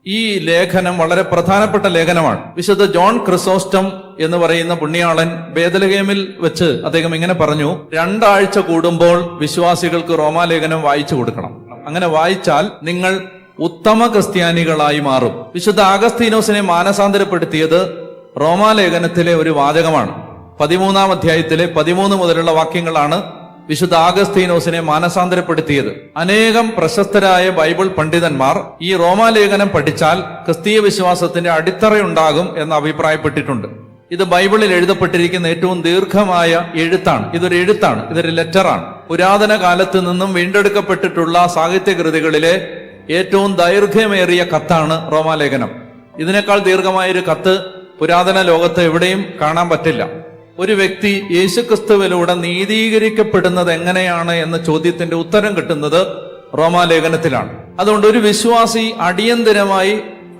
ഈ ലേഖനം വളരെ പ്രധാനപ്പെട്ട ലേഖനമാണ്. വിശുദ്ധ ജോൺ ക്രിസോസ്റ്റം എന്ന് പറയുന്ന പുണ്യാളൻ ബേത്ലഹേമിൽ വെച്ച് അദ്ദേഹം ഇങ്ങനെ പറഞ്ഞു: 2 ആഴ്ച കൂടുമ്പോൾ വിശ്വാസികൾക്ക് റോമാലേഖനം വായിച്ചു കൊടുക്കണം. അങ്ങനെ വായിച്ചാൽ നിങ്ങൾ ഉത്തമ ക്രിസ്ത്യാനികളായി മാറും. വിശുദ്ധ അഗസ്തീനോസിനെ മാനസാന്തരപ്പെടുത്തിയത് റോമാലേഖനത്തിലെ ഒരു വാചകമാണ്. 13-ാം അധ്യായത്തിലെ 13 മുതലുള്ള വാക്യങ്ങളാണ് വിശുദ്ധ അഗസ്തീനോസിനെ മാനസാന്തരപ്പെടുത്തിയത്. അനേകം പ്രശസ്തരായ ബൈബിൾ പണ്ഡിതന്മാർ ഈ റോമാലേഖനം പഠിച്ചാൽ ക്രിസ്തീയ വിശ്വാസത്തിന്റെ അടിത്തറയുണ്ടാകും എന്ന് അഭിപ്രായപ്പെട്ടിട്ടുണ്ട്. ഇത് ബൈബിളിൽ എഴുതപ്പെട്ടിരിക്കുന്ന ഏറ്റവും ദീർഘമായ എഴുത്താണ്. ഇതൊരു ലെറ്ററാണ്. പുരാതന കാലത്ത് നിന്നും വീണ്ടെടുക്കപ്പെട്ടിട്ടുള്ള സാഹിത്യകൃതികളിലെ ഏറ്റവും ദൈർഘ്യമേറിയ കത്താണ് റോമാലേഖനം. ഇതിനേക്കാൾ ദീർഘമായൊരു കത്ത് പുരാതന ലോകത്ത് എവിടെയും കാണാൻ പറ്റില്ല. ഒരു വ്യക്തി യേശുക്രിസ്തുവിലൂടെ നീതീകരിക്കപ്പെടുന്നത് എങ്ങനെയാണ് എന്ന ചോദ്യത്തിന്റെ ഉത്തരം കിട്ടുന്നത് റോമാലേഖനത്തിലാണ്. അതുകൊണ്ട് ഒരു വിശ്വാസി അടിയന്തരമായി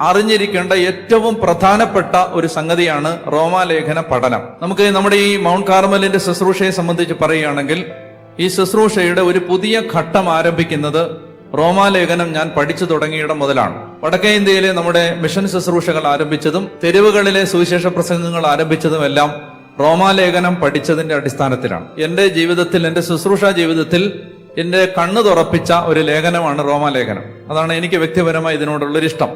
അറിഞ്ഞിരിക്കേണ്ട ഏറ്റവും പ്രധാനപ്പെട്ട ഒരു സംഗതിയാണ് റോമാലേഖന പഠനം. നമുക്ക് നമ്മുടെ ഈ മൗണ്ട് കാർമലിന്റെ ശുശ്രൂഷയെ സംബന്ധിച്ച് പറയുകയാണെങ്കിൽ, ഈ ശുശ്രൂഷയുടെ ഒരു പുതിയ ഘട്ടം ആരംഭിക്കുന്നത് റോമാലേഖനം ഞാൻ പഠിച്ചു തുടങ്ങിയിടം മുതലാണ്. വടക്കേ ഇന്ത്യയിലെ നമ്മുടെ മിഷൻ ശുശ്രൂഷകൾ ആരംഭിച്ചതും തെരുവുകളിലെ സുവിശേഷ പ്രസംഗങ്ങൾ ആരംഭിച്ചതും എല്ലാം റോമാലേഖനം പഠിച്ചതിന്റെ അടിസ്ഥാനത്തിലാണ്. എന്റെ ജീവിതത്തിൽ, എന്റെ ശുശ്രൂഷ ജീവിതത്തിൽ എന്റെ കണ്ണ് തുറപ്പിച്ച ഒരു ലേഖനമാണ് റോമാലേഖനം. അതാണ് എനിക്ക് വ്യക്തിപരമായി ഇതിനോടുള്ളൊരു ഇഷ്ടം.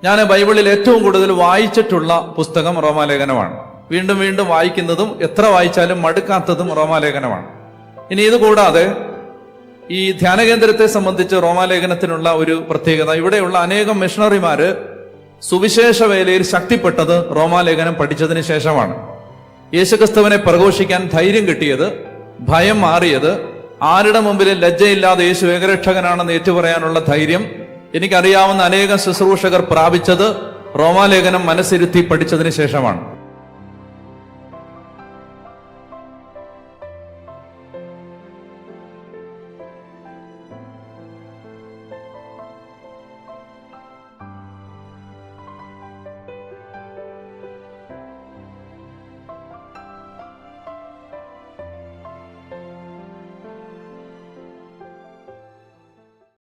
ഞാൻ ബൈബിളിൽ ഏറ്റവും കൂടുതൽ വായിച്ചിട്ടുള്ള പുസ്തകം റോമാലേഖനമാണ്. വീണ്ടും വീണ്ടും വായിക്കുന്നതും എത്ര വായിച്ചാലും മടുക്കാത്തതും റോമാലേഖനമാണ്. ഇനി ഇത് കൂടാതെ ഈ ധ്യാനകേന്ദ്രത്തെ സംബന്ധിച്ച് റോമാലേഖനത്തിനുള്ള ഒരു പ്രത്യേകത, ഇവിടെയുള്ള അനേകം മിഷണറിമാര് സുവിശേഷ വേലയിൽ ശക്തിപ്പെട്ടത് റോമാലേഖനം പഠിച്ചതിന് ശേഷമാണ്. യേശുക്രിസ്തുവിനെ പ്രഘോഷിക്കാൻ ധൈര്യം കിട്ടിയത്, ഭയം മാറിയത്, ആരുടെ മുമ്പിലും ലജ്ജയില്ലാതെ യേശു ഏകരക്ഷകനാണെന്ന് ഏറ്റുപറയാനുള്ള ധൈര്യം എനിക്കറിയാവുന്ന അനേകം ശുശ്രൂഷകർ പ്രാപിച്ചത് റോമാലേഖനം മനസ്സിരുത്തി പഠിച്ചതിന് ശേഷമാണ്.